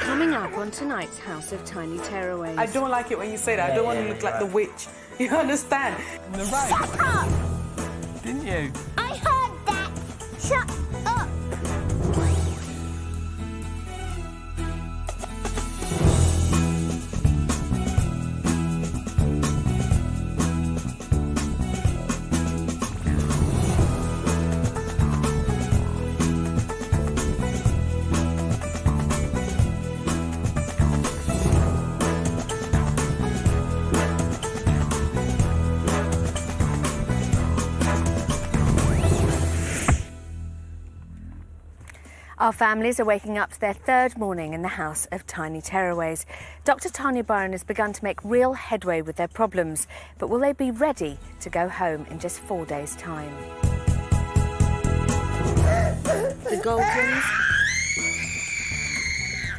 Coming up on tonight's House of Tiny Tearaways. I don't like it when you say that. I don't want to look like the witch. You understand? In the rain. Shut up! Didn't you? I heard that. Shut up! Our families are waking up to their third morning in the House of Tiny Tearaways. Dr Tanya Byron has begun to make real headway with their problems, but will they be ready to go home in just 4 days' time? The Goltons,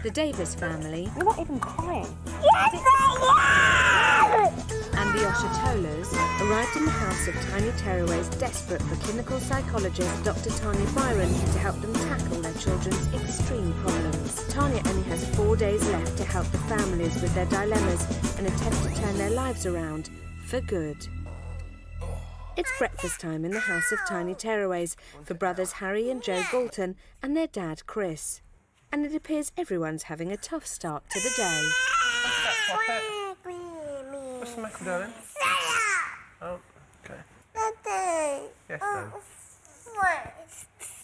the Davis family, You're not even crying. Yes, I am! and the Oshatolas arrived in the House of Tiny Tearaways desperate for clinical psychologist Dr Tanya Byron to help them tackle their children's extreme problems. Tanya only has 4 days left to help the families with their dilemmas and attempt to turn their lives around for good. It's breakfast time in the House of Tiny Tearaways for brothers Harry and Joe Galton and their dad Chris. And it appears everyone's having a tough start to the day. What's the matter, darling? Oh, okay. Yes, darling.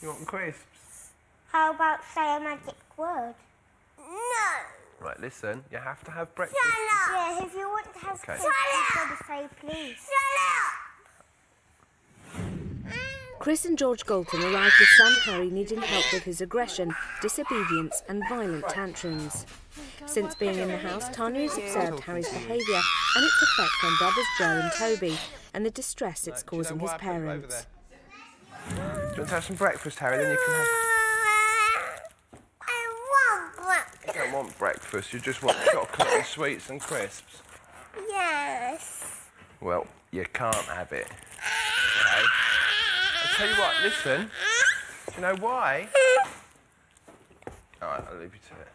You want crisps? How about say a magic word? No. Right, listen. You have to have breakfast. Yeah, if you want to have Okay. crisps, you've got to say please. Chris and George Galton arrived with son Harry needing help with his aggression, disobedience and violent tantrums. Since being in the house, Tanya has observed Harry's behaviour and its effect on brothers Joe and Toby and the distress it's causing his parents. Do you want to have some breakfast, Harry? Then you can have... I want breakfast. You don't want breakfast. You just want chocolate and sweets and crisps. Yes. Well, you can't have it. Okay? I'll tell you what, listen. Do you know why? All right, I'll leave you to it.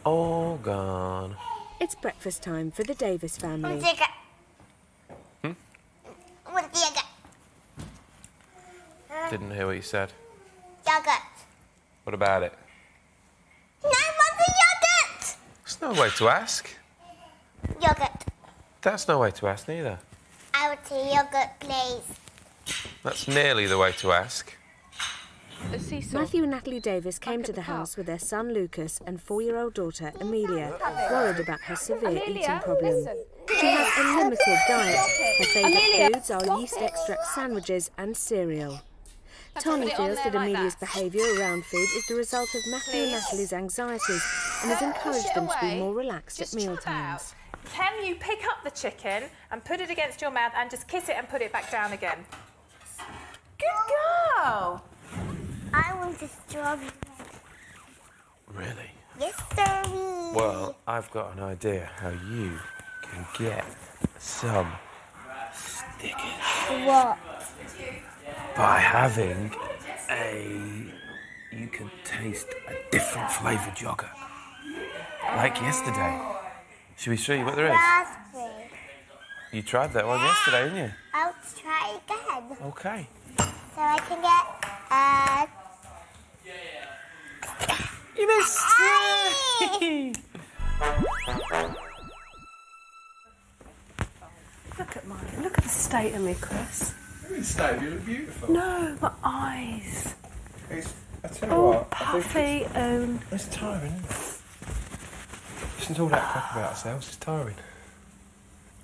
All gone. It's breakfast time for the Davis family. Didn't hear what you said. Yogurt. What about it? No, what's a yogurt? That's no way to ask. Yogurt. That's no way to ask neither. I would say yogurt, please. That's nearly the way to ask. Matthew and Natalie Davis came to the house with their son Lucas and 4-year-old daughter Amelia, worried about her severe eating problem. She has a limited diet. Her favourite foods are yeast extract sandwiches and cereal. Tanya feels that Amelia's behaviour around food is the result of Matthew and Natalie's anxieties and has encouraged them to be more relaxed at mealtimes. Can you pick up the chicken and put it against your mouth and just kiss it and put it back down again? Good girl. I want a strawberry. Really? Yes, sir. Well, I've got an idea how you can get some stickers. What? By having you can taste a different flavoured yoghurt. Like yesterday. Should we show you what there is? Raspberry. You tried that one yesterday, didn't you? I'll try again. Okay. So I can get You missed! Look at the state of me, Chris. Look at the state, you look beautiful. No, my eyes. I tell you All what, puffy and... it's tiring, isn't it? Listen to all that crap about ourselves, it's tiring.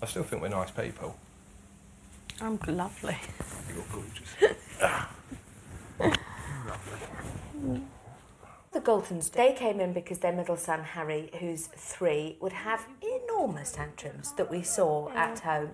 I still think we're nice people. I'm lovely. You're gorgeous. The Galtons, they came in because their middle son Harry, who's 3, would have enormous tantrums that we saw at home.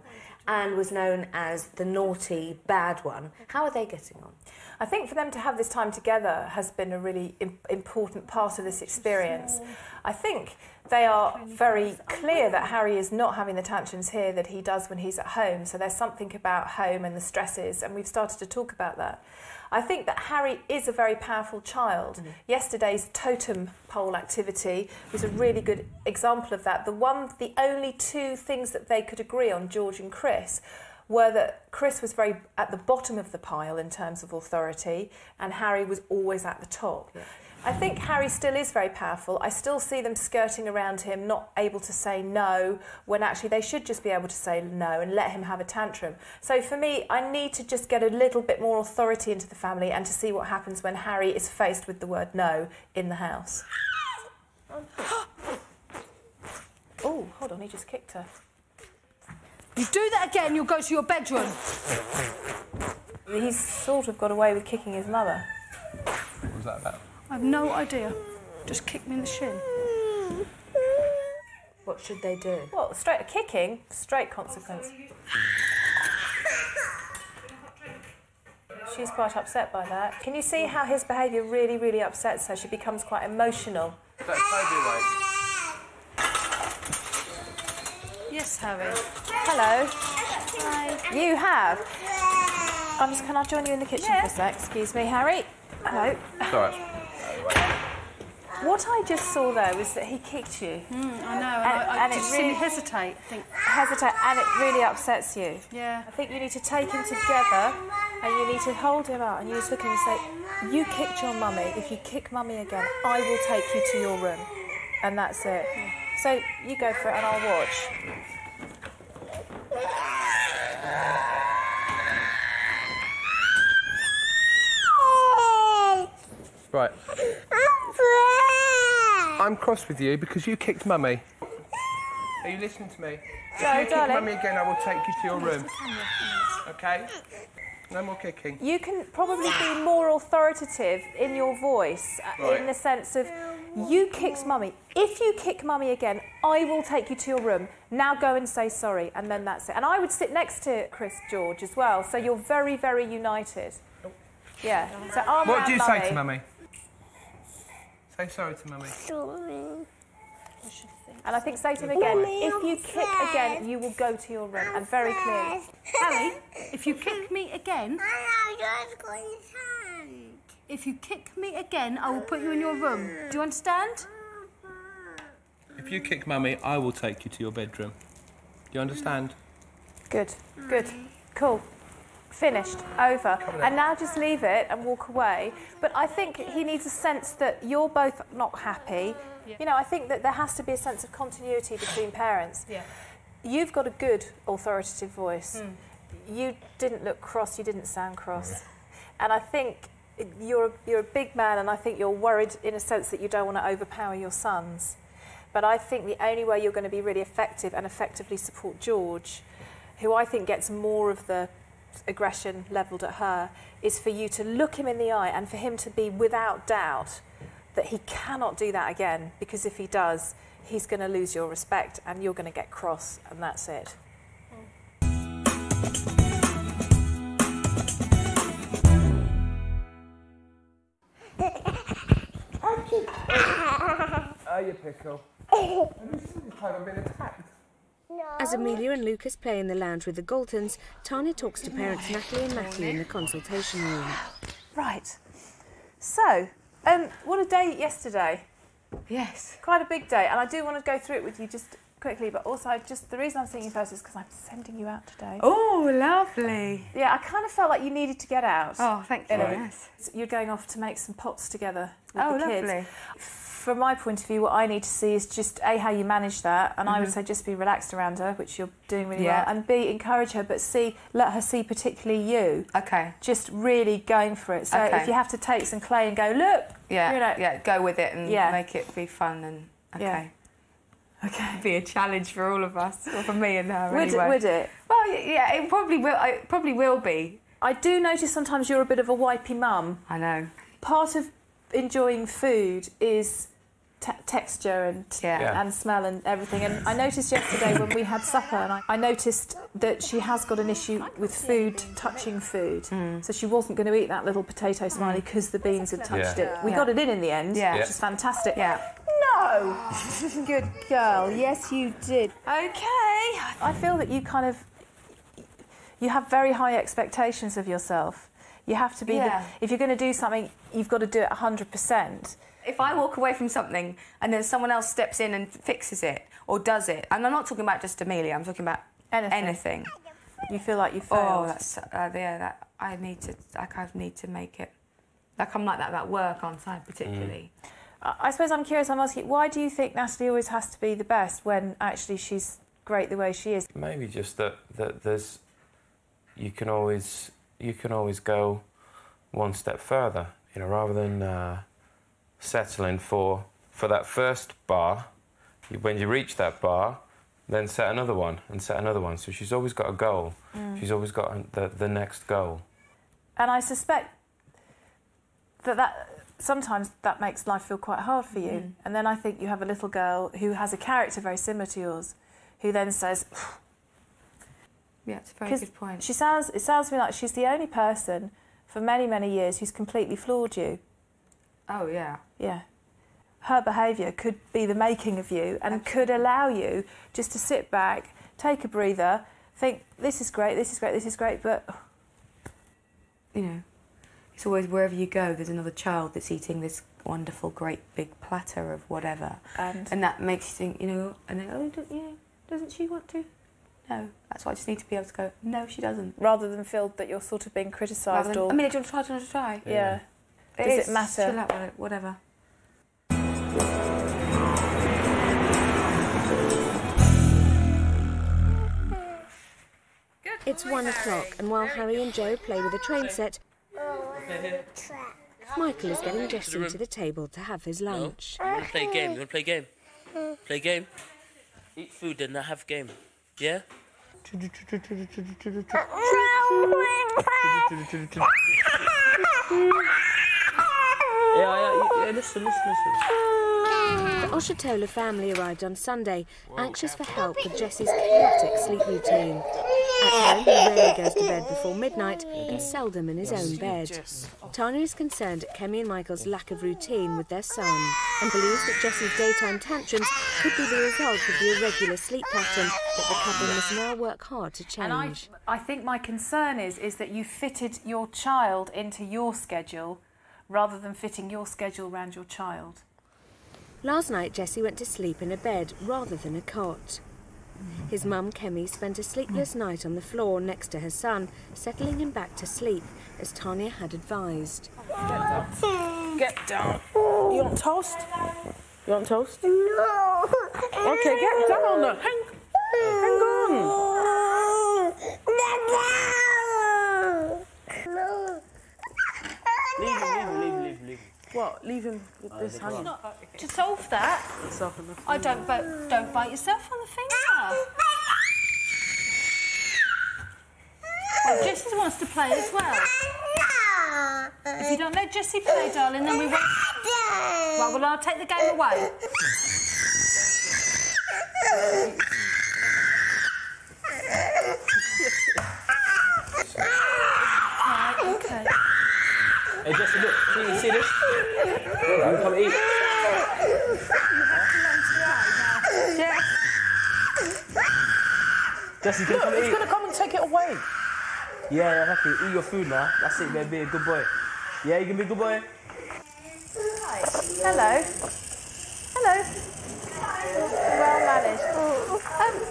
and was known as the naughty, bad one. How are they getting on? I think for them to have this time together has been a really important part of this experience. I think they are very clear that Harry is not having the tantrums here that he does when he's at home. So there's something about home and the stresses, and we've started to talk about that. I think that Harry is a very powerful child. Yesterday's totem pole activity was a really good example of that. The only two things that they could agree on, George and Chris, were that Chris was very at the bottom of the pile in terms of authority, and Harry was always at the top. Yeah. I think Harry still is very powerful. I still see them skirting around him, not able to say no, when actually they should just be able to say no and let him have a tantrum. So for me, I need to just get a little bit more authority into the family and to see what happens when Harry is faced with the word no in the house. Oh, hold on, he just kicked her. You do that again, you'll go to your bedroom. He's sort of got away with kicking his mother. What was that about? I have no idea. Just kicked me in the shin. What should they do? Well, straight consequence. She's quite upset by that. Can you see how his behaviour really, really upsets her? She becomes quite emotional. That's Toby, Yes, Harry. Hello. Hi. You have? Can I join you in the kitchen for a sec? Excuse me, Harry. Hello. It's all right. What I just saw there was that he kicked you. I know, and it see really me hesitate. and it really upsets you. Yeah. I think you need to take him together and you need to hold him out and you just look at him and say, you kicked your mummy. If you kick mummy again, I will take you to your room. And that's it. Yeah. So you go for it and I'll watch. Right. I'm cross with you because you kicked mummy. Are you listening to me? If you kick mummy again, I will take you to your room. Okay? No more kicking. You can probably be more authoritative in your voice, in the sense of, you kicked mummy. If you kick mummy again, I will take you to your room. Now go and say sorry, and then that's it. And I would sit next to Chris George as well, so you're very, very united. Yeah. So arm what do you mummy. say to mummy? Say sorry to mummy. Sorry. And I think say to him again, if you kick again, you will go to your room. And very clearly. Harry, if you kick me again... hand. If you kick me again, I will put you in your room. Do you understand? If you kick mummy, I will take you to your bedroom. Do you understand? Good. Good. Cool. Finished. Over. And now just leave it and walk away. But I think he needs a sense that you're both not happy. Yeah. You know, I think that there has to be a sense of continuity between parents. Yeah. You've got a good authoritative voice. You didn't look cross, you didn't sound cross. Yeah. And I think you're a big man, and I think you're worried in a sense that you don't want to overpower your sons. But I think the only way you're going to be really effective and effectively support George, who I think gets more of the aggression levelled at her, is for you to look him in the eye and for him to be without doubt that he cannot do that again, because if he does, he's going to lose your respect and you're going to get cross, and that's it. Oh, you pickle. I've been attacked. As Amelia and Lucas play in the lounge with the Galtons, Tanya talks to parents Natalie and Matthew in the consultation room. Right. So, what a day yesterday. Yes. Quite a big day, and I do want to go through it with you just quickly, but also the reason I'm seeing you first is because I'm sending you out today. Oh, lovely. Yeah, I kind of felt like you needed to get out. Oh, thank you. Yes. You're going off to make some pots together with the kids. Lovely. From my point of view, what I need to see is just A, how you manage that, and I would say just be relaxed around her, which you're doing really well, and B, encourage her, but C, let her see particularly you. Okay. Just really going for it. So if you have to take some clay and go, look, go with it and make it be fun and okay. Be a challenge for all of us, or for me and her. Would it? Well, yeah, it probably will be. I do notice sometimes you're a bit of a wipey mum. I know. Part of enjoying food is texture and smell and everything. And I noticed yesterday when we had supper, and I noticed that she has got an issue with food, touching food. So she wasn't going to eat that little potato smiley because the beans had touched it. We got it in the end, which is fantastic. No! Good girl. Yes, you did. Okay. I feel that you kind of... You have very high expectations of yourself. You have to be... if you're going to do something, you've got to do it 100%. If I walk away from something and then someone else steps in and fixes it or does it, and I'm not talking about just Amelia, I'm talking about anything. You feel like you failed. Oh, that's... I need to make it... Like, I'm like that about work, aren't I, particularly? I suppose I'm curious, I'm asking, why do you think Natalie always has to be the best when actually she's great the way she is? Maybe just that there's... You can always go one step further, you know, rather than settling for that first bar. When you reach that bar, then set another one and set another one. So she's always got a goal. She's always got the next goal. And I suspect that sometimes that makes life feel quite hard for you. And then I think you have a little girl who has a character very similar to yours, who then says... Yeah, it's a very good point. It sounds to me like she's the only person for many, many years who's completely floored you. Oh, yeah. Yeah. Her behaviour could be the making of you and could allow you just to sit back, take a breather, think, this is great, this is great, this is great, but... You know, it's always wherever you go, there's another child that's eating this wonderful, great, big platter of whatever. And that makes you think, you know, and then, doesn't she want to? No, that's why I just need to be able to go, no, she doesn't. Rather than feel that you're sort of being criticised or... I mean, do you want to try? Yeah. Does it matter? Chill out with it, whatever. It's 1 o'clock, and while Harry and Joe play with a train set, Michael is getting Jessie to the table to have his lunch. You want to play a game? You want to play a game? Play a game? Eat food and not have game. Yeah? Yeah, listen. The Oshatola family arrived on Sunday, anxious for help with Jessie's chaotic sleep routine. At home, he rarely goes to bed before midnight and seldom in his own bed. Tanya is concerned at Kemi and Michael's lack of routine with their son and believes that Jessie's daytime tantrums could be the result of the irregular sleep pattern that the couple must now work hard to change. And I think my concern is that you fitted your child into your schedule rather than fitting your schedule around your child. Last night, Jessie went to sleep in a bed rather than a cot. His mum, Kemi, spent a sleepless night on the floor next to her son, settling him back to sleep, as Tanya had advised. Get down. You want toast? You want toast? No. Okay, get down. Hang on. Leave him. What? Leave him with this hanging? To solve that, I don't bite yourself on the finger. Oh, Jessie wants to play as well. If you don't let Jessie play, darling, then we won't... Right, well, I'll take the game away. Right, okay. Hey, Jessie, look. You see this? Right, come eat. Jessie, come eat. He's going to come and take it away. Yeah, happy. Eat your food now. That's it, man. Be a good boy. Yeah, you can be a good boy. Hello. Well managed.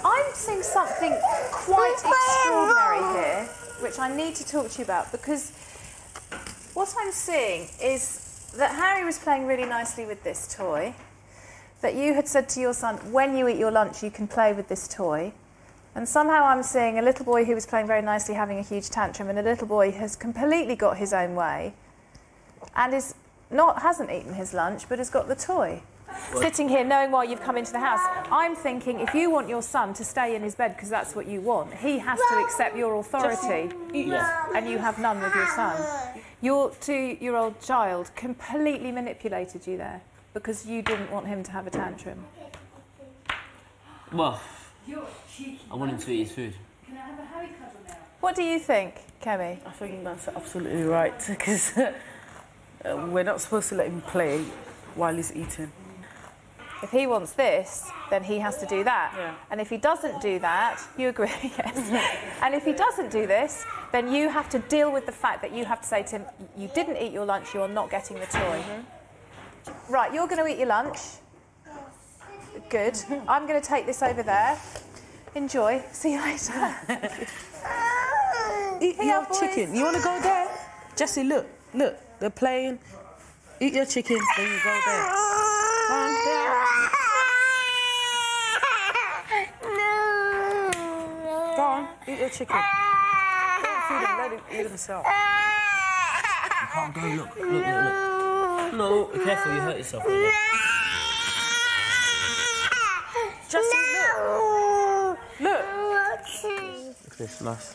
I'm seeing something quite extraordinary here, which I need to talk to you about, because what I'm seeing is that Harry was playing really nicely with this toy, that you had said to your son, when you eat your lunch, you can play with this toy. And somehow I'm seeing a little boy who was playing very nicely having a huge tantrum, and a little boy has completely got his own way and hasn't eaten his lunch, but has got the toy. Sitting here knowing why you've come into the house, I'm thinking if you want your son to stay in his bed because that's what you want, he has to accept your authority, and you have none with your son. Your 2-year-old child completely manipulated you there. because you didn't want him to have a tantrum? Well, I want him to eat his food. Can I have a Harry cuddle now? What do you think, Kemi? I think that's absolutely right, because we're not supposed to let him play while he's eating. If he wants this, then he has to do that. Yeah. And if he doesn't do that, you agree, yes. And if he doesn't do this, then you have to deal with the fact that you have to say to him, you didn't eat your lunch, you're not getting the toy. Right, you're going to eat your lunch. Good. I'm going to take this over there. Enjoy. See you later. Eat your chicken. You want to go there? Jessie, look, they're playing. Eat your chicken, then you go there. Go on, eat your chicken. Don't feed him, let him eat himself. You can't go, look. No, be careful, you hurt yourself. Jessie, look. Look. Look at this, nice.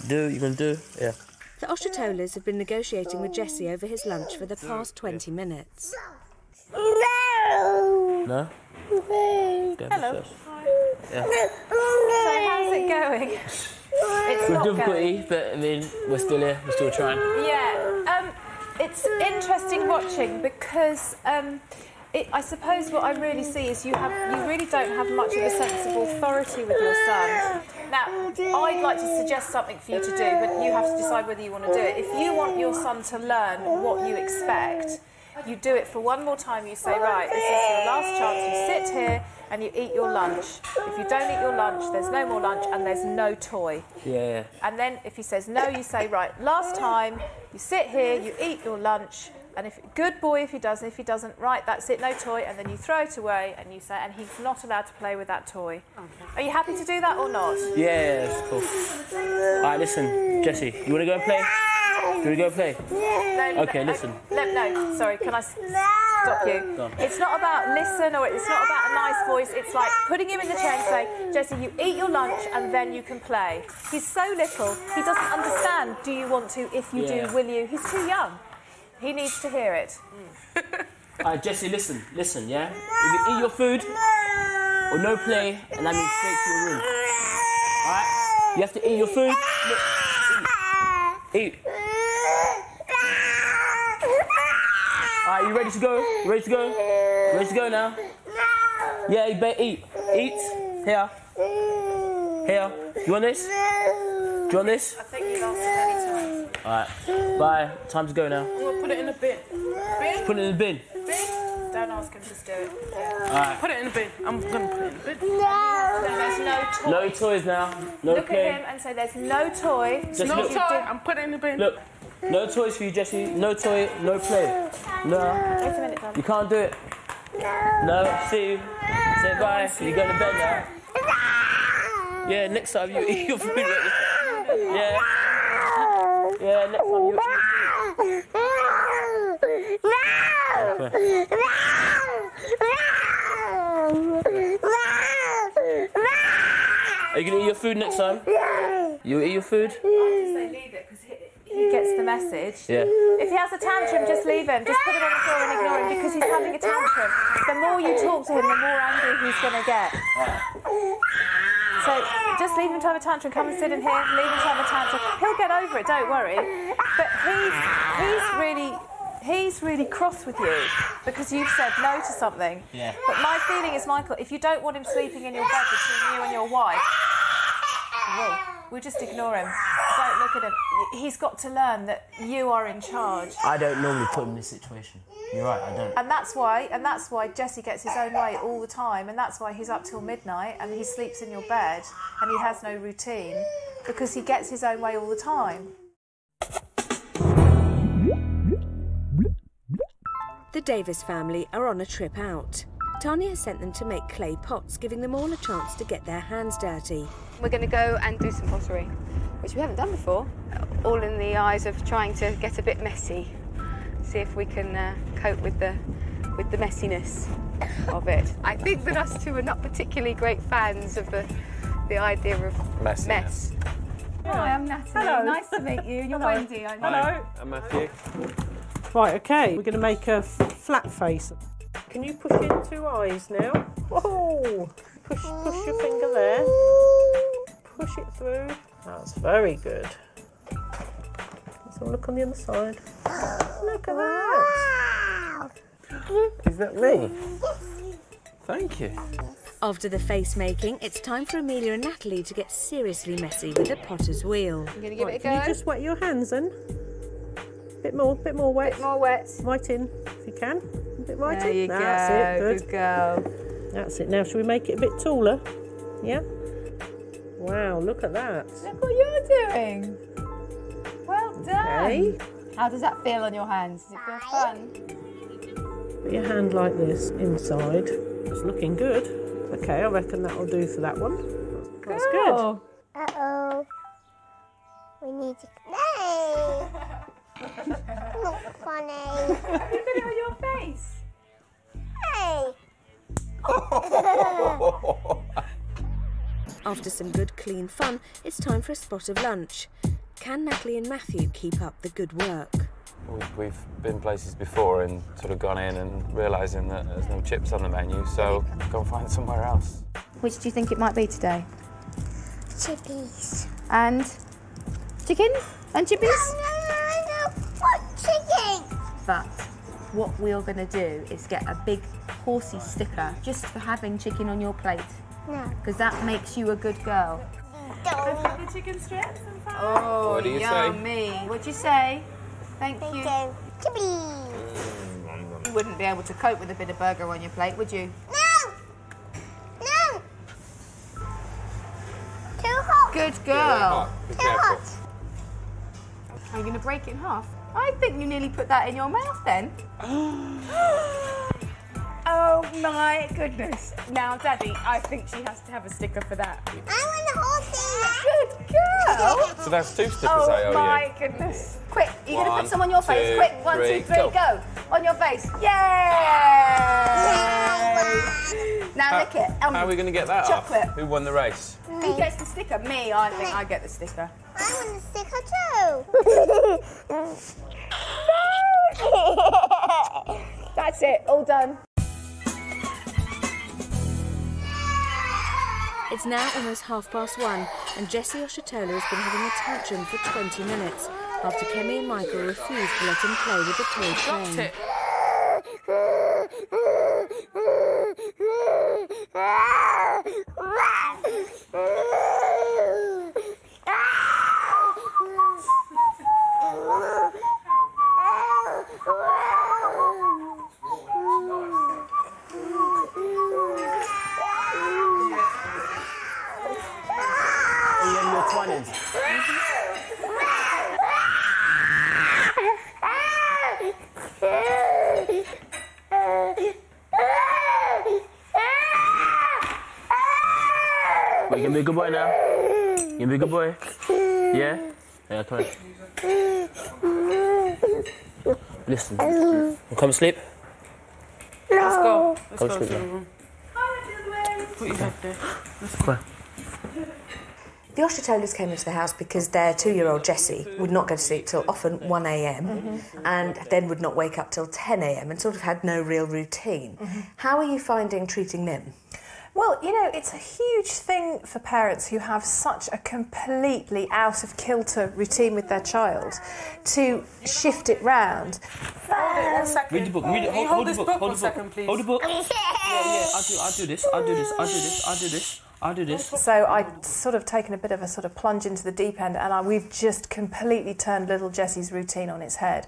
Do, you gonna do? Yeah. The Oshatolas have been negotiating with Jesse over his lunch for the past 20 minutes. No? Hello. Yeah. So how's it going? It's With not difficulty, going. but I mean, we're still here, we're still trying. Yeah, it's interesting watching because I suppose what I really see is you really don't have much of a sense of authority with your son. Now, I'd like to suggest something for you to do, but you have to decide whether you want to do it. If you want your son to learn what you expect, you do it for one more time. You say, right, this is your last chance. You sit here and you eat your lunch. If you don't eat your lunch, there's no more lunch and there's no toy. Yeah. And then if he says no, you say, right, last time, you sit here, you eat your lunch, and if good boy if he does, and if he doesn't, right, that's it, no toy, and then you throw it away, and you say, and he's not allowed to play with that toy. Okay. Are you happy to do that or not? Yeah, that's cool. All right, listen, Jessie, you want to go and play? You want to go and play? No, okay, listen. No, sorry, can I stop you? Go on. It's not about listen, or it's not about a nice voice. It's like putting him in the chair and saying, Jesse, you eat your lunch and then you can play. He's so little, he doesn't understand, do you want to, if you do, will you? He's too young. He needs to hear it. All right, Jessie, listen, yeah? If you eat your food or no play, and that means straight to your room. All right? You have to eat your food. Eat. All right, you ready to go? You ready to go? You ready to go now? Yeah, you better eat. Eat. Here. Here. You want this? Do you want this? I think you've asked many times. Alright, bye. Time to go now. I'm gonna put it in the bin. Put it in the bin. Don't ask him, just do it. Alright. Put it in the bin. I'm gonna put it in the bin. There's no toy. No toys now. No Look play. at him and say, there's no toy. Just No look. toy. I'm putting it in the bin. Look. No toys for you, Jessie. No toy, no play. No. Wait a minute, You can't do it. No. See you. Say bye. You go to bed now. Yeah, next time you eat your food. Yeah. Yeah, next time you eat. Are you going to eat your food next time? You eat your food? I'll just say leave it because he gets the message. Yeah. If he has a tantrum, just leave him. Just put him on the floor and ignore him because he's having a tantrum. The more you talk to him, the more angry he's going to get. So just leave him to have a tantrum. Come and sit in here. Leave him to have a tantrum. He'll get over it. Don't worry. But he's really cross with you because you've said no to something. Yeah. But my feeling is, Michael, if you don't want him sleeping in your bed between you and your wife, we'll just ignore him. Don't look at him. He's got to learn that you are in charge. I don't normally put him in this situation. You're right, I don't. And that's why Jesse gets his own way all the time, and that's why he's up till midnight and he sleeps in your bed and he has no routine because he gets his own way all the time. The Davis family are on a trip out. Tanya has sent them to make clay pots, giving them all a chance to get their hands dirty. We're going to go and do some pottery, which we haven't done before, all in the eyes of trying to get a bit messy. See if we can cope with the messiness of it. I think that us two are not particularly great fans of the idea of mess. Hi, I'm Natalie. Hello. Nice to meet you. You're Wendy, I know. Hello. I'm Matthew. Right, okay, we're going to make a flat face. Can you push in 2 eyes now? Whoa! Push your finger there. Push it through. That's very good. Let's have a look on the other side. Look at that! Is that me? Thank you. After the face making, it's time for Amelia and Natalie to get seriously messy with the potter's wheel. I'm going to give it a go. Can you just wet your hands then? Bit more wet. Bit more wet. Right in, if you can. A bit right there in. You That's go. it, Good girl. That's it. Now, shall we make it a bit taller? Yeah? Wow, look at that. Look what you're doing. Well done. Okay. How does that feel on your hands? Does it feel fun? Put your hand like this inside. It's looking good. Okay, I reckon that'll do for that one. That's good. Uh-oh. We need to play. Not funny. Look at it on your face. Hey. After some good clean fun, it's time for a spot of lunch. Can Natalie and Matthew keep up the good work? We've been places before and sort of gone in and realising that there's no chips on the menu, so go and find somewhere else. Which do you think it might be today? Chippies. And chicken? And chippies? No. What chicken? But what we're going to do is get a big horsey sticker just for having chicken on your plate. No. Because that makes you a good girl. Don't. The chicken strips and fries. Oh, What do you say? yummy. What'd you say? Thank you. Chippies. You wouldn't be able to cope with a bit of burger on your plate, would you? No. No. Too hot. Good girl. Be Too careful. hot. Are you going to break it in half? I think you nearly put that in your mouth then. Oh my goodness. Now, Daddy, I think she has to have a sticker for that. I want a horsey. Good girl. So that's 2 stickers I owe Oh you. my goodness. Quick, are you going to 1, put some on your face? 2, Quick, 1, 2, 3, 3, go. On your face. Yay! Now lick it. How are we going to get that chocolate. off? Who won the race? Who gets the sticker? Me. I think I get the sticker. I want a sticker too. That's it. All done. It's now almost 1:30 and Jessie Oshatola has been having a tantrum for 20 minutes after Kemi and Michael refused to let him play with the toy train. You're twinning. Wait, you can be a good boy now? You can be a good boy? Yeah? Yeah, come on. Listen. You come sleep? Let's go. Come sleep now. Put your head there. Come on. The Oshatolas came into the house because their 2-year-old Jessie would not go to sleep till often 1 a.m. And then would not wake up till 10 a.m. and sort of had no real routine. How are you finding treating them? Well, you know, it's a huge thing for parents who have such a completely out of kilter routine with their child to shift it round. Hold it 1 second. Read the book. Can you hold this book hold 1 the book. second, please? Hold the book. Yeah. I'll do this. I'll do this. So I'd sort of taken a bit of a sort of plunge into the deep end, and we've just completely turned little Jessie's routine on its head.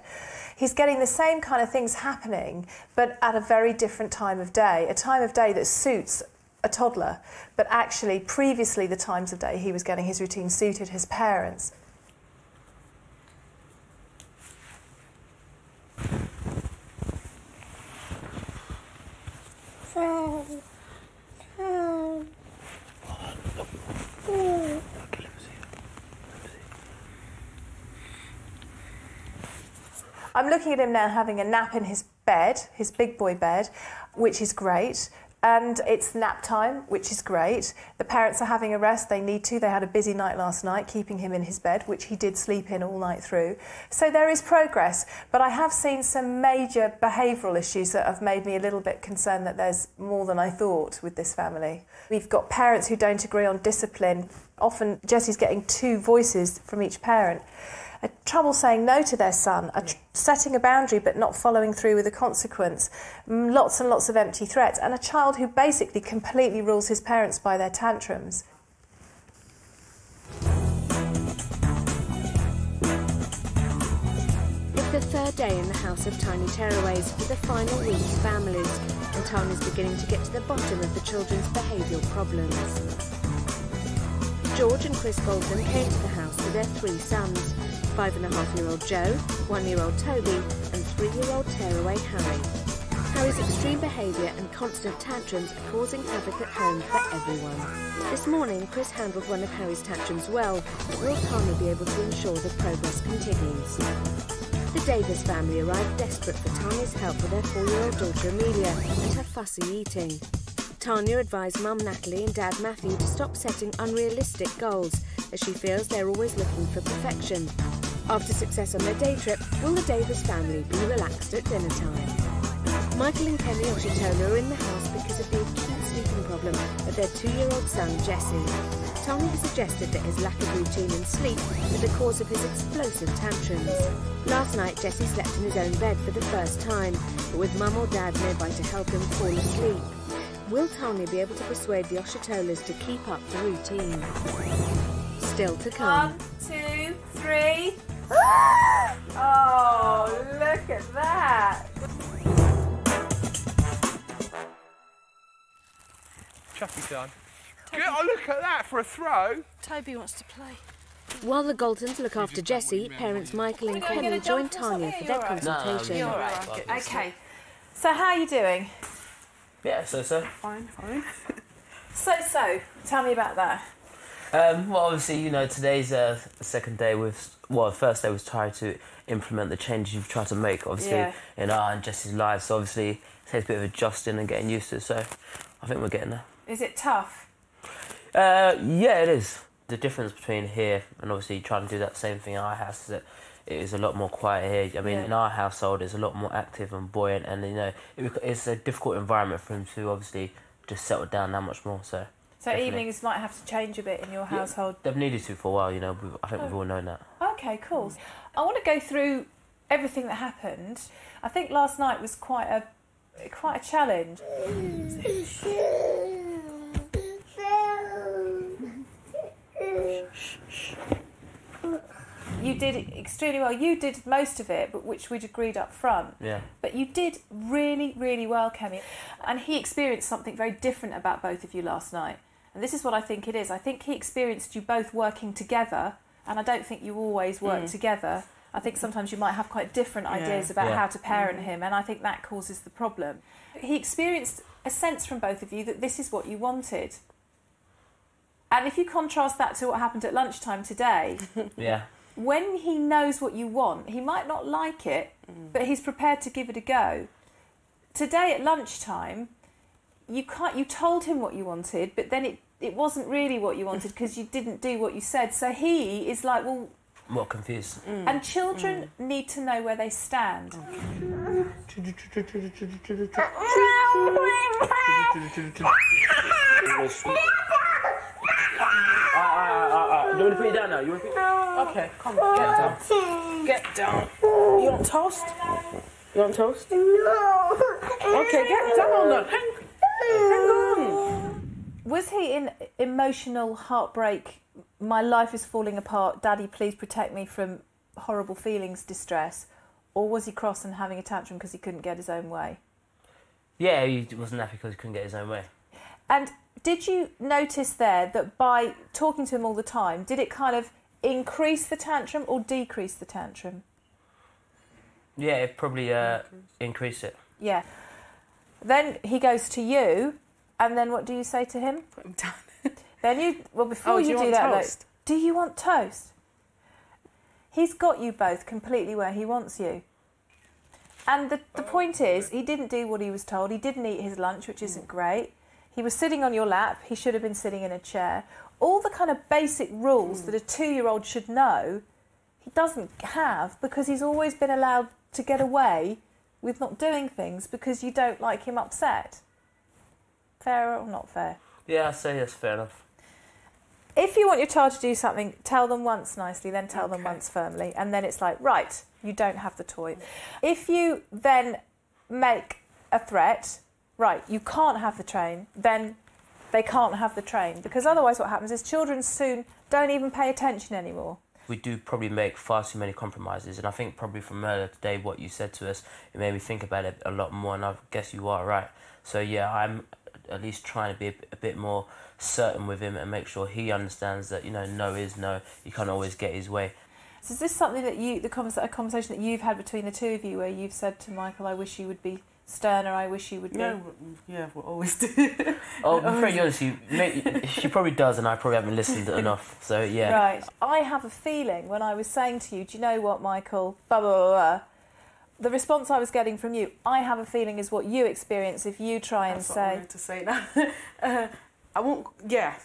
He's getting the same kind of things happening, but at a very different time of day, a time of day that suits a toddler, but actually previously the times of day he was getting his routine suited his parents. I'm looking at him now having a nap in his bed, his big boy bed, which is great. And it's nap time, which is great. The parents are having a rest. They need to. They had a busy night last night, keeping him in his bed, which he did sleep in all night through. So there is progress. But I have seen some major behavioural issues that have made me a little bit concerned that there's more than I thought with this family. We've got parents who don't agree on discipline. Often Jessie's getting 2 voices from each parent. Trouble saying no to their son, setting a boundary but not following through with a consequence, lots and lots of empty threats, and a child who basically completely rules his parents by their tantrums. It's the 3rd day in the House of Tiny Tearaways for the final week of families, and Tanya's beginning to get to the bottom of the children's behavioural problems. George and Chris Golden came to the house with their 3 sons, 5-and-a-half-year-old Joe, 1-year-old Toby and 3-year-old tearaway Harry. Harry's extreme behaviour and constant tantrums are causing havoc at home for everyone. This morning, Chris handled one of Harry's tantrums well, but will Tanya be able to ensure the progress continues? The Davis family arrived desperate for Tanya's help with their 4-year-old daughter Amelia and her fussy eating. Tanya advised Mum Natalie and Dad Matthew to stop setting unrealistic goals, as she feels they're always looking for perfection. After success on their day trip, will the Davis family be relaxed at dinner time? Michael and Kenny Oshitola are in the house because of the acute sleeping problem of their 2-year-old son Jesse. Tanya has suggested that his lack of routine and sleep is the cause of his explosive tantrums. Last night Jesse slept in his own bed for the first time, but with Mum or Dad nearby to help him fall asleep. Will Tanya be able to persuade the Oshitolas to keep up the routine? Still to come. 1, 2, 3. Oh, look at that. Chuffy time. Good, oh, look at that for a throw. Toby wants to play. While the Goltons look after Jessie, parents Michael and Kenny join Tanya for their consultation. You're all right. Okay. So how are you doing? Yeah, so. Fine. So, tell me about that. Well, obviously, you know, today's the second day the first day was trying to implement the changes you've tried to make, obviously, in our and Jessie's lives. So, obviously, it takes a bit of adjusting and getting used to it. So, I think we're getting there. Is it tough? Yeah, it is. The difference between here and obviously trying to do that same thing in our house is that it is a lot more quiet here. I mean, in our household, it's a lot more active and buoyant, and you know, it's a difficult environment for him to obviously just settle down that much more. So definitely. Evenings might have to change a bit in your household. They've needed to for a while, you know. I think we've all known that. Okay, cool. I want to go through everything that happened. I think last night was quite a challenge. You did extremely well. You did most of it, but which we'd agreed up front. Yeah. But you did really, really well, Kemi. And he experienced something very different about both of you last night. And this is what I think it is. I think he experienced you both working together, and I don't think you always work together. I think sometimes you might have quite different ideas about how to parent him, and I think that causes the problem. He experienced a sense from both of you that this is what you wanted. And if you contrast that to what happened at lunchtime today, when he knows what you want, he might not like it, but he's prepared to give it a go. Today at lunchtime, you told him what you wanted, but then it wasn't really what you wanted because you didn't do what you said. So he is like, well... More confused. And children need to know where they stand. You want to put it down now? You want to put it down? Okay, come on. Get down. You want toast? You want toast? No. Okay, get down now. Hang on. Was he in emotional heartbreak? My life is falling apart. Daddy, please protect me from horrible feelings, distress. Or was he cross and having a tantrum because he couldn't get his own way? Yeah, he wasn't happy because he couldn't get his own way. And did you notice there that by talking to him all the time, did it kind of increase the tantrum or decrease the tantrum? Yeah, it probably increased it. Yeah. Then he goes to you, and then what do you say to him? Put him down. Then before you do that, like, do you want toast? He's got you both completely where he wants you. And the point is, he didn't do what he was told. He didn't eat his lunch, which isn't great. He was sitting on your lap. He should have been sitting in a chair. All the kind of basic rules that a 2-year-old should know, he doesn't have, because he's always been allowed to get away with not doing things because you don't like him upset. Fair or not fair? Yeah, I say yes, fair enough. If you want your child to do something, tell them once nicely, then tell them once firmly, and then it's like, right, you don't have the toy. If you then make a threat, right, you can't have the train, then they can't have the train, because otherwise what happens is children soon don't even pay attention anymore. We do probably make far too many compromises, and I think probably from earlier today what you said to us, it made me think about it a lot more, and I guess you are right. So yeah, I'm at least trying to be a bit more certain with him and make sure he understands that, you know, no is no. You can't always get his way. So is this something that a conversation that you've had between the two of you, where you've said to Michael, I wish you would be sterner, I wish you would be... Yeah, we always do. Oh, I'm pretty honest, she probably does, and I probably haven't listened enough, so yeah. Right. I have a feeling when I was saying to you, do you know what, Michael, blah, blah, blah, blah, the response I was getting from you, I have a feeling is what you experience if you try and say... That's what I wanted to say now. I won't... Yeah,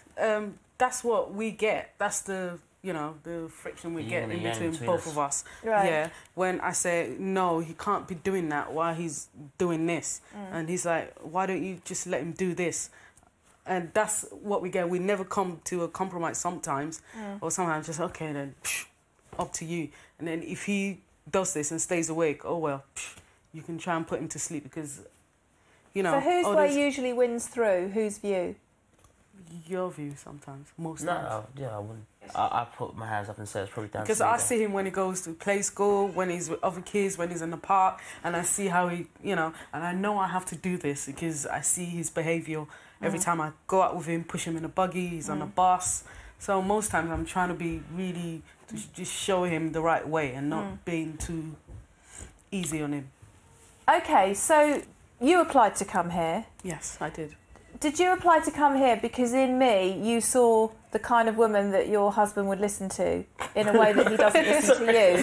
that's what we get. That's the... You know, the friction we get in between both of us. Right. Yeah. When I say, no, he can't be doing that while he's doing this. And he's like, why don't you just let him do this? And that's what we get. We never come to a compromise sometimes. Or sometimes just, okay, then, up to you. And then if he does this and stays awake, oh, well, you can try and put him to sleep because, you know... So whose way usually wins through? Whose view? Your view sometimes, most No, times. yeah, I wouldn't. I put my hands up and say it's probably down to because me I then. see him when he goes to play school, when he's with other kids, when he's in the park, and I see how he, you know, and I know I have to do this because I see his behaviour every time I go out with him, push him in a buggy, he's on a bus. So most times I'm trying to be really, to just show him the right way and not being too easy on him. Okay, so you applied to come here. Yes, I did. Did you apply to come here because in me you saw the kind of woman that your husband would listen to in a way that he doesn't listen to you?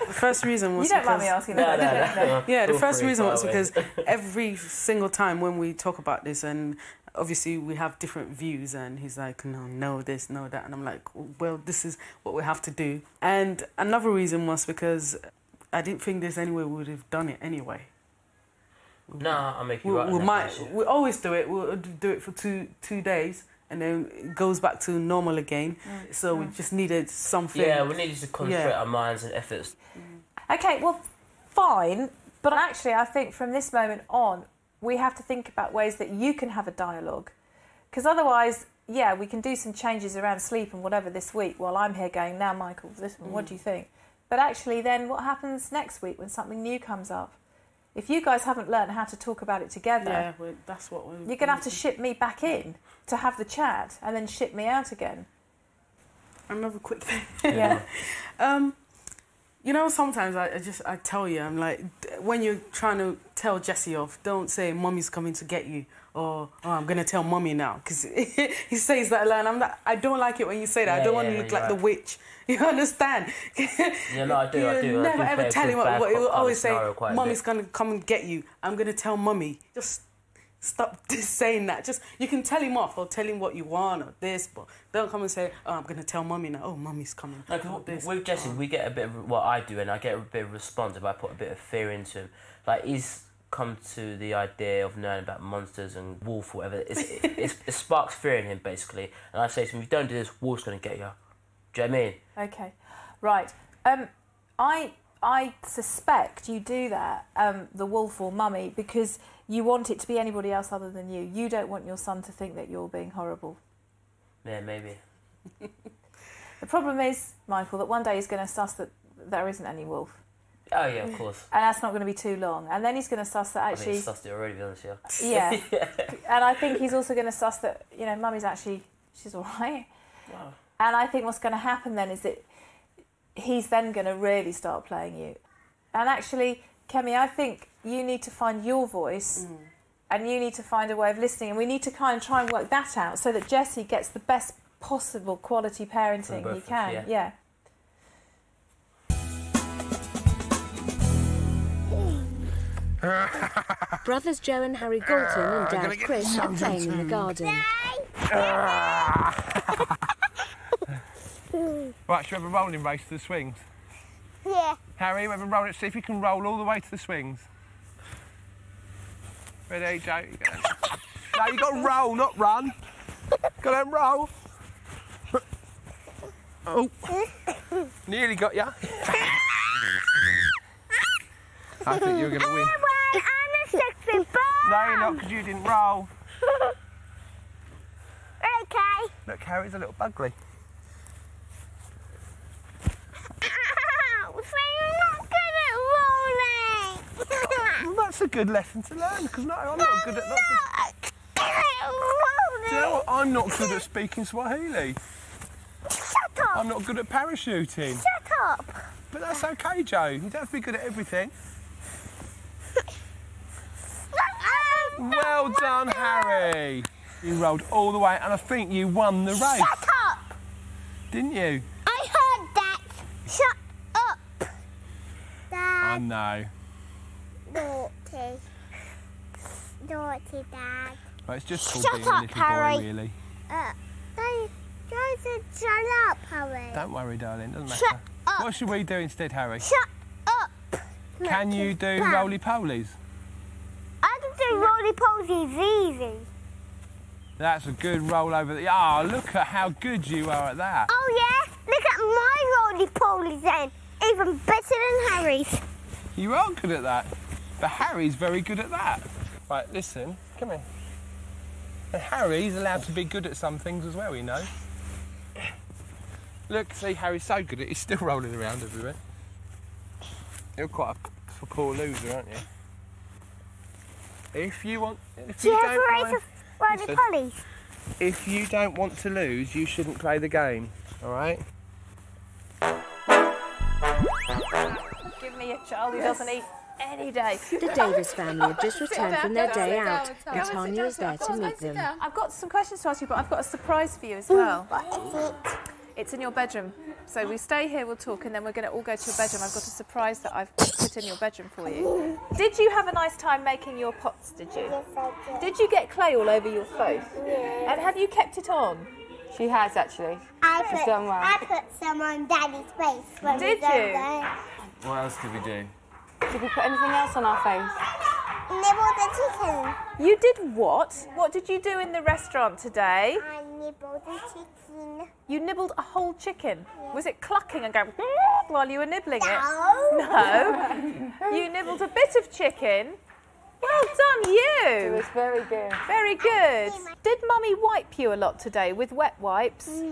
The first reason was you don't mind me asking that, do you? No. Yeah, the first reason was because every single time when we talk about this, and obviously we have different views, and he's like, no, this, no, that, and I'm like, well, this is what we have to do. And another reason was because I didn't think there's any way we would have done it anyway. No, I'll make you right. We always do it. We'll do it for two days, and then it goes back to normal again. So we just needed something. Yeah, we needed to concentrate our minds and efforts. Okay, well, fine. But actually, I think from this moment on, we have to think about ways that you can have a dialogue. Because otherwise, yeah, we can do some changes around sleep and whatever this week while I'm here going, now, Michael, what do you think? But actually, then what happens next week when something new comes up? If you guys haven't learned how to talk about it together, that's what you're going to have to ship me back in to have the chat and then ship me out again. Another quick thing. Yeah. You know, sometimes I tell you, I'm like, when you're trying to tell Jesse off, don't say, Mummy's coming to get you, or I'm going to tell Mummy now, because he says that a lot, and I'm like, I don't like it when you say that. I don't want to look like the witch. You understand? Yeah, no, I do. You never ever tell him what he will always say, Mummy's going to come and get you. I'm going to tell Mummy. Just stop saying that. Just, you can tell him off or tell him what you want or this, but don't come and say, oh, I'm going to tell Mummy now. Oh, Mummy's coming. No, with Jesse, we get a bit of what I do, and I get a bit of response if I put a bit of fear into him. Like, he's come to the idea of knowing about monsters and wolf or whatever. It sparks fear in him, basically. And I say to him, if you don't do this, wolf's going to get you. Do you know what I mean? Okay, right. I suspect you do that, the wolf or Mummy, because you want it to be anybody else other than you. You don't want your son to think that you're being horrible. Yeah, maybe. The problem is, Michael, that one day he's going to suss that there isn't any wolf. Oh, yeah, of course. And that's not going to be too long. And then he's going to suss that actually... I mean, he's sussed it already, to be honest, yeah. And I think he's also going to suss that, you know, Mummy's actually... She's all right. Wow. And I think what's going to happen then is that he's then going to really start playing you. And actually, Kemi, I think you need to find your voice and you need to find a way of listening. And we need to kind of try and work that out so that Jesse gets the best possible quality parenting he can. Yeah. Brothers Joe and Harry Galton and Dad Chris are playing in the garden. Right, should we have a rolling race to the swings? Yeah. Harry, we have a rolling. See if you can roll all the way to the swings. Ready, Joe? No, you got to roll, not run. Got to roll. Oh, nearly got ya. I think you were going to win. I'm a sexy boy. No, you're not, because you didn't roll. Okay. Look, Harry's a little bugly. So you're not good at rolling. Well, that's a good lesson to learn, because I'm not good at lots of... Do you know what? I'm not good at speaking Swahili. Shut up. I'm not good at parachuting. Shut up. But that's okay, Joe. You don't have to be good at everything. Well done, Harry. You rolled all the way, and I think you won the race. Shut up. Didn't you? I heard that. Shut up. I Dad. know. Naughty, Dad. Well, it's just called Shut being a up, little Harry. boy, really. Shut up, Harry. Don't worry, darling. Doesn't matter. Shut up. What should we do instead, Harry? Shut up. Can you do roly-polies? I can do roly-polies easy. That's a good roll over the... Ah, look at how good you are at that. Oh, yeah? Look at my roly-polies then. Even better than Harry's. You are good at that. But Harry's very good at that. Right, listen. Come here. And Harry's allowed to be good at some things as well, you know. Look, see, Harry's so good at it, he's still rolling around everywhere. You're quite a poor loser, aren't you? If you want... Do you have a race of roly-polies? If you don't want to lose, you shouldn't play the game, all right? Give me a child who doesn't eat any day. The Davis family have just returned from their day out, and Tanya is there to meet them. I've got some questions to ask you, but I've got a surprise for you as well. What is it? It's in your bedroom. So we stay here, we'll talk, and then we're going to all go to your bedroom. I've got a surprise that I've put in your bedroom for you. Did you have a nice time making your pots, did you? Yes, I did. Did you get clay all over your face? Yeah. And have you kept it on? She has, actually. I done well. put some on Daddy's face. When Did we go you? there. What else did we do? Did we put anything else on our face? Nibble the chicken. You did what? What did you do in the restaurant today? I nibbled the chicken. You nibbled a whole chicken. Was it clucking and going while you were nibbling it? No. No. You nibbled a bit of chicken. Well done, It you. was very good. Very good. Did Mummy wipe you a lot today with wet wipes? Yeah.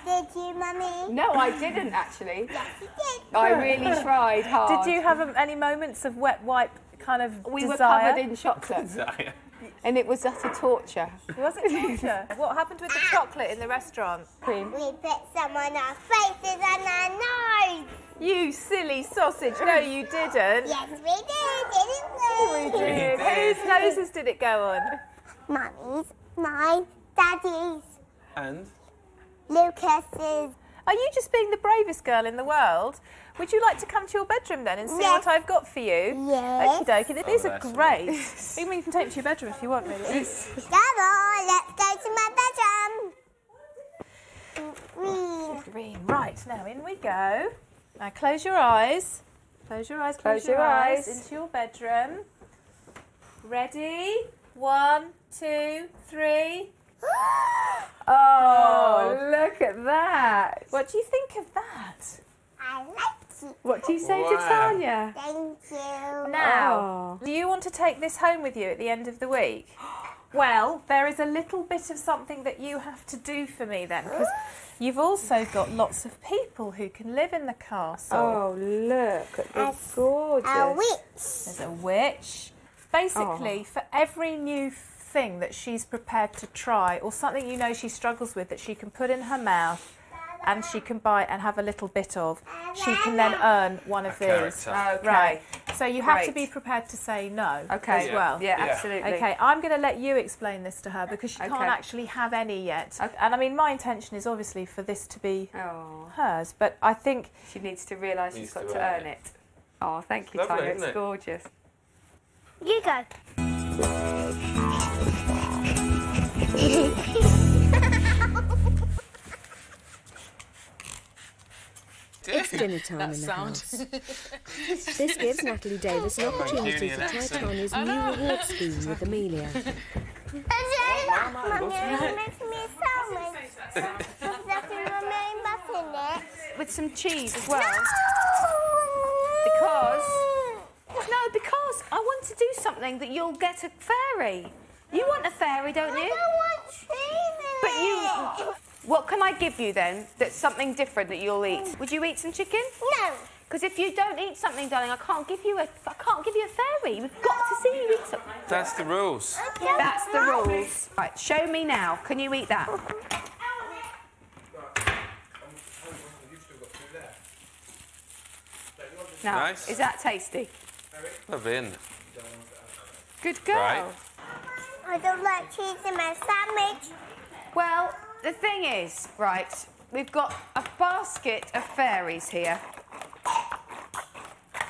Did you, Mummy? No, I didn't, actually. Yes, you did. I really tried hard. Did you have any moments of wet wipe kind of We were desire? covered in chocolate, and it was utter torture. Was it torture? What happened with the chocolate in the restaurant? Cream. We put some on our faces and our nose. You silly sausage. No, you didn't. Yes, we did, didn't we? Did. Whose noses did it go on? Mummy's, mine, Daddy's, And? Lucas's. Are you just being the bravest girl in the world? Would you like to come to your bedroom then and see Yes. what I've got for you? Yes. Okie dokie. These are that's great. Even you can take them to your bedroom if you want, really. Come on, let's go to my bedroom. Green. Right, now in we go. Now close your eyes. Close your eyes, close your eyes. Into your bedroom. Ready? 1, 2, 3. Oh, look at that. What do you think of that? I like it. What do you say to Wow. Tanya? Thank you. Now, do you want to take this home with you at the end of the week? Well, there is a little bit of something that you have to do for me then, because you've also got lots of people who can live in the castle. Oh, look at this gorgeous. A witch. There's a witch. Basically, for every new thing that she's prepared to try, or something you know she struggles with that she can put in her mouth and she can buy and have a little bit of, she can then earn one of these. character. Okay. Right. So you have to Great. be prepared to say no Okay. as well. Yeah, Yeah. absolutely. Okay, I'm going to let you explain this to her because she can't Okay. actually have any yet. Okay. And I mean, my intention is obviously for this to be Oh, hers, but I think she needs to realise she's Needs got to to earn earn it. Oh, thank you, Lovely, Tanya. isn't It's it? gorgeous. You go. It's dinner time in the house. This gives Natalie Davis an opportunity to try Tanya's new reward scheme with Amelia. With some cheese as well. Because I want to do something that you'll get a fairy. You want a fairy, don't you? I don't want cheese. But you... What can I give you then that's something different that you'll eat? Would you eat some chicken? No. Because if you don't eat something, darling, I can't give you a fairy. We've got to see you eat something. That's the rules. That's the rules. Right, show me now. Can you eat that? Now, Nice. is that tasty? Lovely, isn't it? Good girl. Right. I don't like cheese in my sandwich. Well, the thing is, right, we've got a basket of fairies here.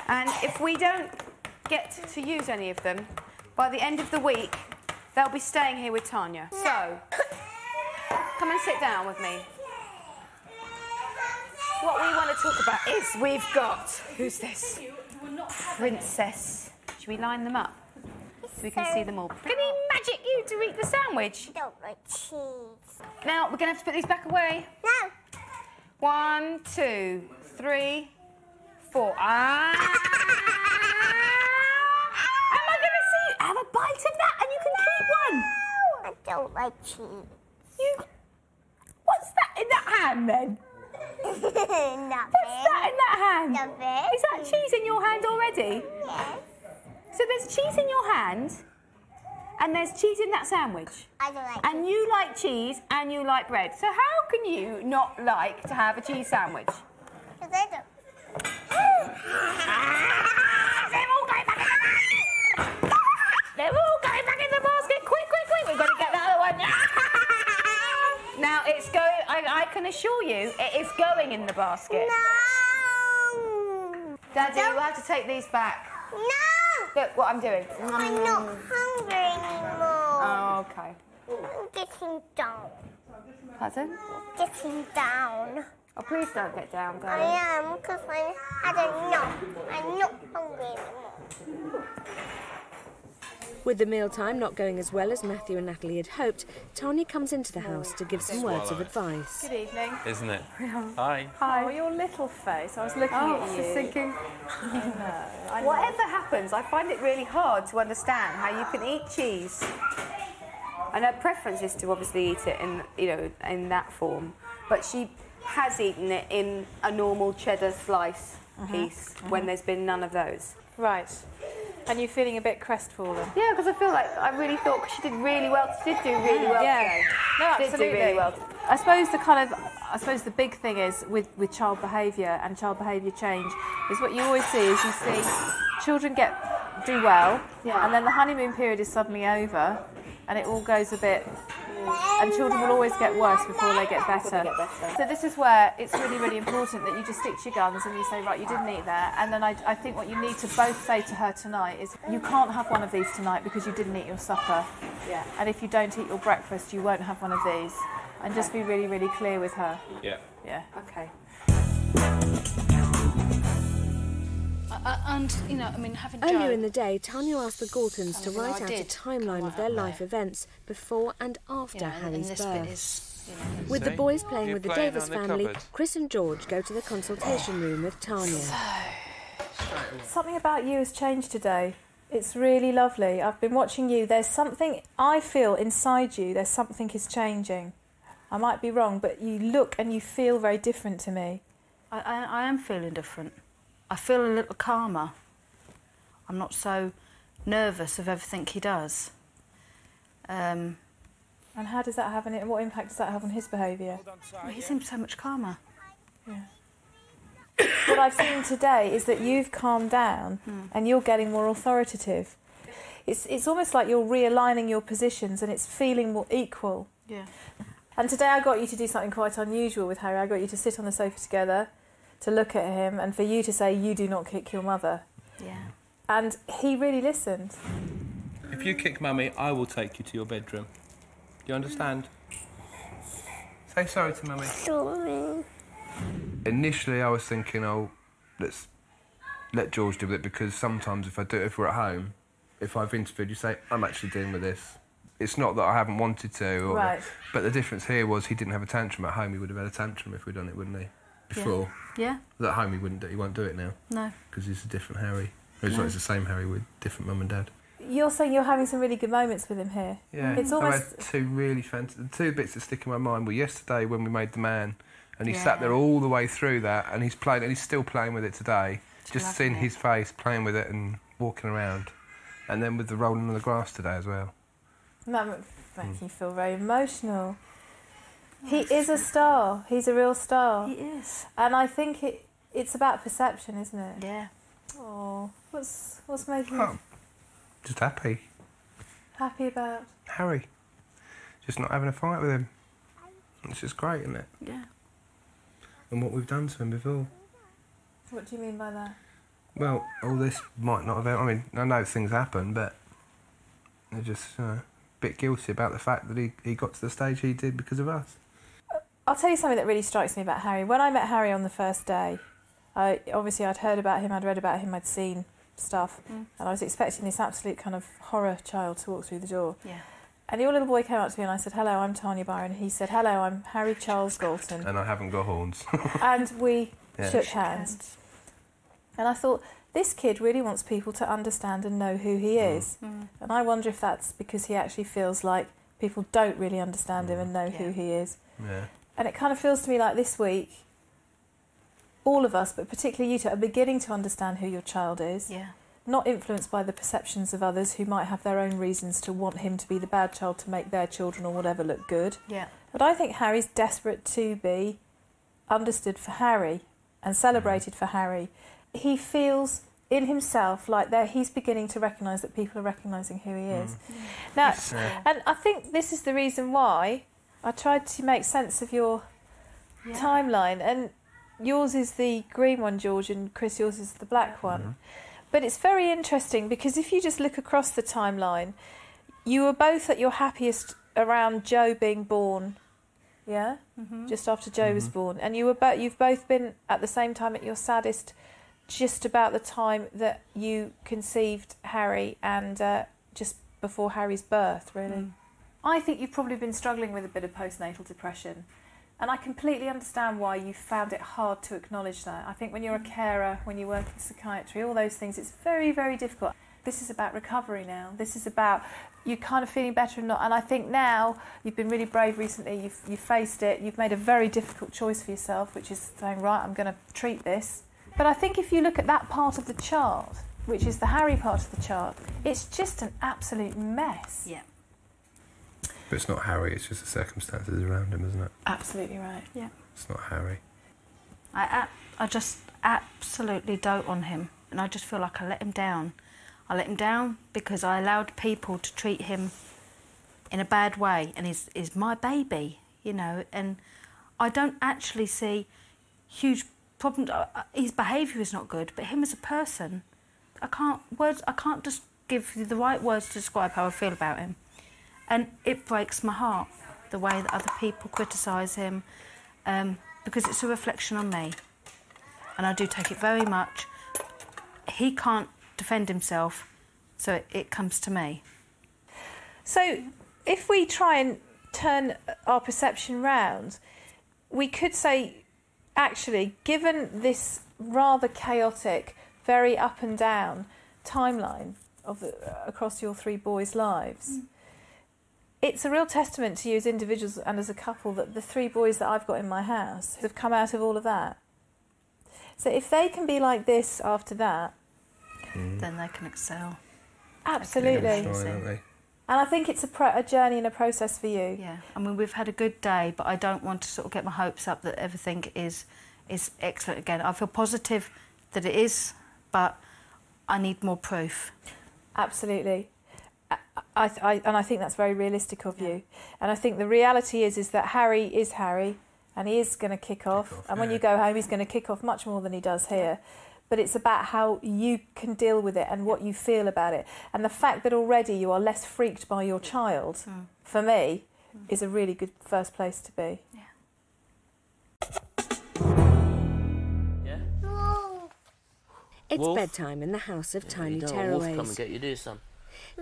And if we don't get to use any of them, by the end of the week, they'll be staying here with Tanya. So, come and sit down with me. What we want to talk about is we've got... Who's this? Princess. Should we line them up so we can see them all? Can he magic you to eat the sandwich? I don't like cheese. Now, we're going to have to put these back away. No. 1, 2, 3, 4. Ah! Am I going to see you have a bite of that and you can keep one? I don't like cheese. What's that in that hand then? Nothing. What's that in that hand? Nothing. Is that cheese in your hand already? Yes. So there's cheese in your hand and there's cheese in that sandwich. I don't like And you like cheese and you like bread. So how can you not like to have a cheese sandwich? Because I don't. They're all going back in the basket! They're all going back in the basket! Quick, quick, quick! We've got to get the other one! Now, it's going... I can assure you, it is going in the basket. No. Daddy, we'll have to take these back. No. Look what I'm doing. I'm not hungry anymore. Oh, OK. I'm getting down. Pardon? Getting down. Oh, please don't get down, I darling. am, because I don't know. I'm not hungry anymore. With the mealtime not going as well as Matthew and Natalie had hoped, Tanya comes into the house to give some words of advice. Good evening. Isn't it? Hi. Hi. Oh, your little face. I was looking at you. Just thinking... I know. Whatever happens, I find it really hard to understand how you can eat cheese. And her preference is to obviously eat it in, in that form. But she has eaten it in a normal cheddar slice piece when there's been none of those. Right. And you're feeling a bit crestfallen? Yeah, because I feel like I really thought she did really well. She did do really well today. No, She absolutely. did do really well. I suppose the big thing is with child behaviour and child behaviour change is what you always see is you see children do well, and then the honeymoon period is suddenly over, and it all goes a bit. And children will always get worse before they get better. So this is where it's really, really important that you just stick to your guns and you say, right, you didn't eat that. And then I think what you need to both say to her tonight is, you can't have one of these tonight because you didn't eat your supper. Yeah. And if you don't eat your breakfast, you won't have one of these. And just be really, really clear with her. Yeah. Yeah. Okay. And, having Joe... Earlier in the day, Tanya asked the Galtons to write out a timeline of their life events before and after Harry's birth. With the boys playing with the Davis family, Chris and George go to the consultation room with Tanya. Something about you has changed today. It's really lovely. I've been watching you. There's something I feel inside you. There's something is changing. I might be wrong, but you look and you feel very different to me. I am feeling different. I feel a little calmer. I'm not so nervous of everything he does. And how does that have what impact does that have on his behaviour? Well, he seems so much calmer. Yeah. What I've seen today is that you've calmed down and you're getting more authoritative. It's almost like you're realigning your positions and it's feeling more equal. Yeah. And today I got you to do something quite unusual with Harry. I got you to sit on the sofa together, to look at him and for you to say, you do not kick your mother. Yeah. And he really listened. If you kick Mummy, I will take you to your bedroom. Do you understand? Say sorry to Mummy. Sorry. Initially, I was thinking, oh, let's let George do it, because sometimes if we're at home, if I've interviewed, you say, I'm actually dealing with this. It's not that I haven't wanted to. Right. But the difference here was he didn't have a tantrum. At home, he would have had a tantrum if we'd done it, wouldn't he? Before. Yeah. At home, he won't do it now. No. Because he's a different Harry. It's not the same Harry with different mum and dad. You're saying you're having some really good moments with him here. Yeah. It's almost... I've had two really fantastic... The two bits that stick in my mind were yesterday when we made the man, and he sat there all the way through that, and he's playing, and he's still playing with it today. Just seeing his face playing with it and walking around. And then with the rolling on the grass today as well. That makes you feel very emotional. He is a star. He's a real star. He is. And I think it's about perception, isn't it? Yeah. Oh, what's making you Just happy. happy about? Harry. Just not having a fight with him. It's just great, isn't it? Yeah. And what we've done to him before. What do you mean by that? Well, all this might not have... I mean, I know things happen, but they're just a bit guilty about the fact that he got to the stage he did because of us. I'll tell you something that really strikes me about Harry. When I met Harry on the first day, obviously I'd heard about him, I'd read about him, I'd seen stuff, and I was expecting this absolute kind of horror child to walk through the door. Yeah. And your little boy came up to me and I said, hello, I'm Tanya Byron. He said, hello, I'm Harry Charles Galton. And I haven't got horns. And we shook hands. And I thought, this kid really wants people to understand and know who he is. And I wonder if that's because he actually feels like people don't really understand him and know who he is. Yeah. And it kind of feels to me like this week, all of us, but particularly you two, are beginning to understand who your child is. Yeah. Not influenced by the perceptions of others who might have their own reasons to want him to be the bad child to make their children or whatever look good. Yeah. But I think Harry's desperate to be understood for Harry and celebrated for Harry. He feels in himself like he's beginning to recognise that people are recognising who he is. Now, and I think this is the reason why I tried to make sense of your timeline. And yours is the green one, George, and Chris, yours is the black one. But it's very interesting because if you just look across the timeline, you were both at your happiest around Joe being born, just after Joe was born, and you've both been at the same time at your saddest just about the time that you conceived Harry and just before Harry's birth, really. I think you've probably been struggling with a bit of postnatal depression. And I completely understand why you found it hard to acknowledge that. I think when you're a carer, when you work in psychiatry, all those things, it's very, very difficult. This is about recovery now. This is about you kind of feeling better and not. And I think now you've been really brave recently. You've faced it. You've made a very difficult choice for yourself, which is saying, right, I'm going to treat this. But I think if you look at that part of the chart, which is the Harry part of the chart, it's just an absolute mess. Yeah. But it's not Harry, it's just the circumstances around him, isn't it? Absolutely right. Yeah. It's not Harry. I just absolutely dote on him, and I just feel like I let him down. I let him down because I allowed people to treat him in a bad way, and he's my baby, you know, and I don't actually see huge problems. His behaviour is not good, but him as a person, I can't just give you the right words to describe how I feel about him. And it breaks my heart, the way that other people criticise him, because it's a reflection on me. And I do take it very much. He can't defend himself, so it comes to me. So if we try and turn our perception round, we could say, actually, given this rather chaotic, very up and down timeline across your three boys' lives, it's a real testament to you as individuals and as a couple that the three boys that I've got in my house have come out of all of that. So if they can be like this after that, then they can excel. Absolutely. And I think it's a journey and a process for you. Yeah, I mean, we've had a good day, but I don't want to sort of get my hopes up that everything is excellent again. I feel positive that it is, but I need more proof. Absolutely. I think that's very realistic of you. And I think the reality is that Harry is Harry and he is going to kick off. And when you go home, he's going to kick off much more than he does here. But it's about how you can deal with it and what you feel about it. And the fact that already you are less freaked by your child, for me, is a really good first place to be. It's bedtime in the House of Tiny Tearaways. Come and get you, do some.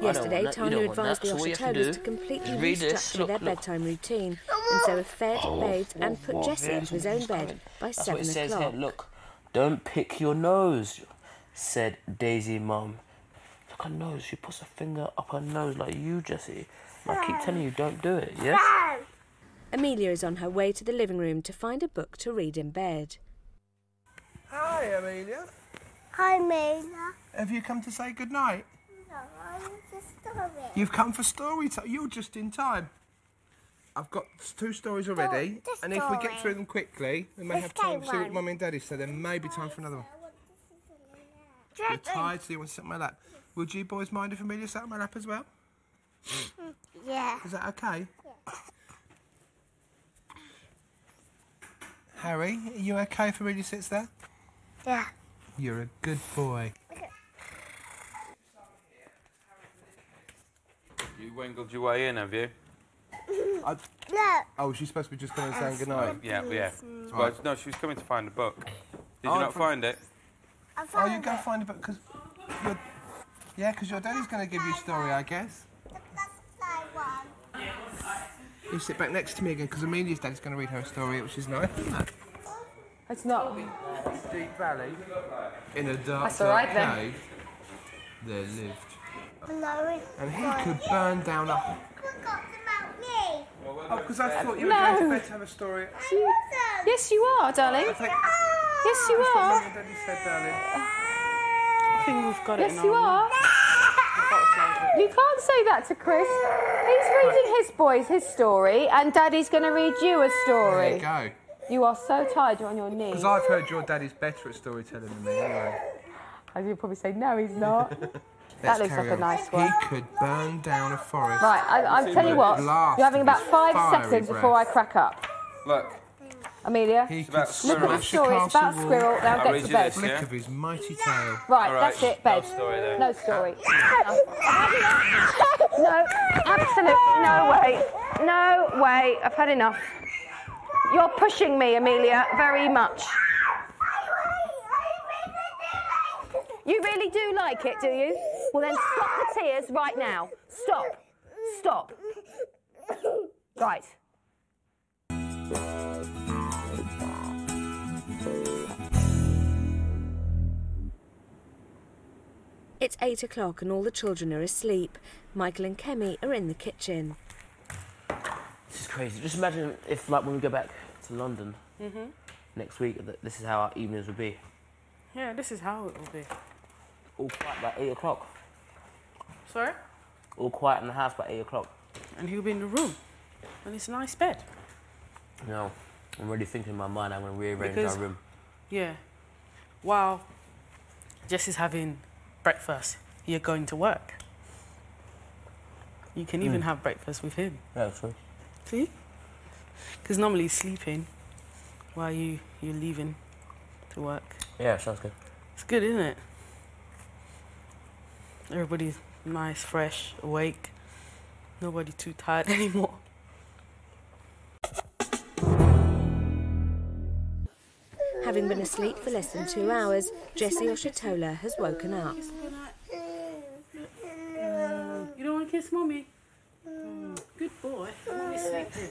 Yesterday, Tanya advised the Oshatolas to completely restructure their bedtime routine, and so have fed, bathed and put Jessie into his own bed by 7 o'clock. That's what it says here. Look, don't pick your nose, said Daisy Mum. Look at her nose. She puts her finger up her nose like you, Jessie. I keep telling you, don't do it, yes? Amelia is on her way to the living room to find a book to read in bed. Hi, Amelia. Hi, Amelia. Have you come to say goodnight? No, I'm just story. You've come for story time. You're just in time. I've got 2 stories already, and if we get through them quickly, we may have time to see what Mummy and Daddy say. There may be time for another one. You're tired, so you want to sit on my lap. Would you boys mind if Amelia sat on my lap as well? Yeah. Is that okay? Yeah. Harry, are you okay if Amelia sits there? Yeah. You're a good boy. You wangled your way in, have you? No. Oh, she's supposed to be just coming and saying goodnight? Yeah. Well, no, she was coming to find a book. Did you not find it? I found you go find a book because your daddy's going to give you a story, I guess. the butterfly one. You sit back next to me again because Amelia's daddy's going to read her a story, which is nice, isn't it? It's not. Deep valley, in a dark, That's all right, then. cave, there lived. No, And he could burn down a... forgot about me. Oh, because I thought you were going to bed to have a story. Yes, you are, darling. Yes, you That's what are. Mum and Daddy said, darling. I think we've got it Yes, you are. You can't say that to Chris. He's reading his boys his story, and Daddy's going to read you a There story. you go. You are so tired, you're on your knees. Because I've heard your daddy's better at storytelling than me, anyway. As you'll probably say, no, he's not. That looks like a nice one. He could burn down a forest. Right, I'll tell you what. You're having about 5 seconds before I crack up. Look. Amelia, He could look at the smash a story. It's about castle squirrel. wall. Now I'll get read to you bed. this, Flick yeah? of his mighty tail. Right, All right, that's it. Bed. no story then. No story. No, absolutely no way. No way. I've had enough. You're pushing me, Amelia, very much. You really do like it, do you? Well, then stop the tears right now. Stop. Stop. Right. It's 8 o'clock and all the children are asleep. Michael and Kemi are in the kitchen. This is crazy. Just imagine if, like, when we go back to London next week, that this is how our evenings would be. Yeah, this is how it will be. All quiet by 8 o'clock. Sorry? All quiet in the house by 8 o'clock. And he'll be in the room. And it's a nice bed. No, I'm already thinking in my mind I'm going to rearrange Because- our room. Yeah. While Jess is having breakfast, you're going to work. You can even have breakfast with him. Yeah, true. See? Because normally he's sleeping while you're leaving to work. Yeah, sounds good. It's good, isn't it? Everybody's nice, fresh, awake. Nobody too tired anymore. Having been asleep for less than 2 hours, Jessie Oshatola has woken up. You don't want to kiss Mommy? Good boy. Mommy's sleeping.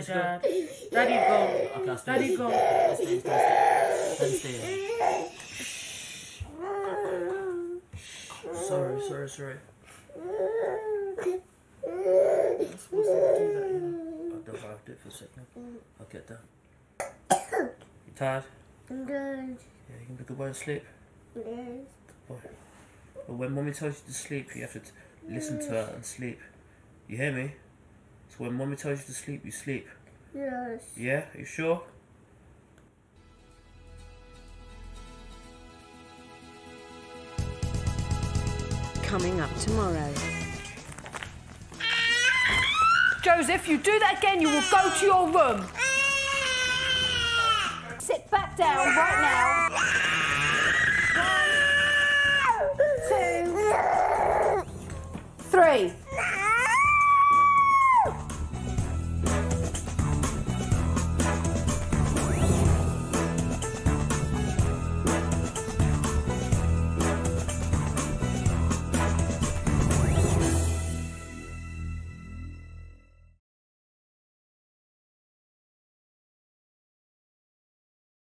let's go. Daddy, go. Okay, Daddy, go. Let's stay. Sorry. I'm supposed to do that, you know. I'll do it for a second. I'll get down. You tired? I'm good. Yeah, you can be a good boy and sleep. Yes. Good boy. But when Mommy tells you to sleep, you have to listen to her and sleep. You hear me? So when Mommy tells you to sleep, you sleep. Yes. Yeah? Are you sure? Coming up tomorrow. Joseph, you do that again, you will go to your room. Sit back down right now. 1, 2, 3.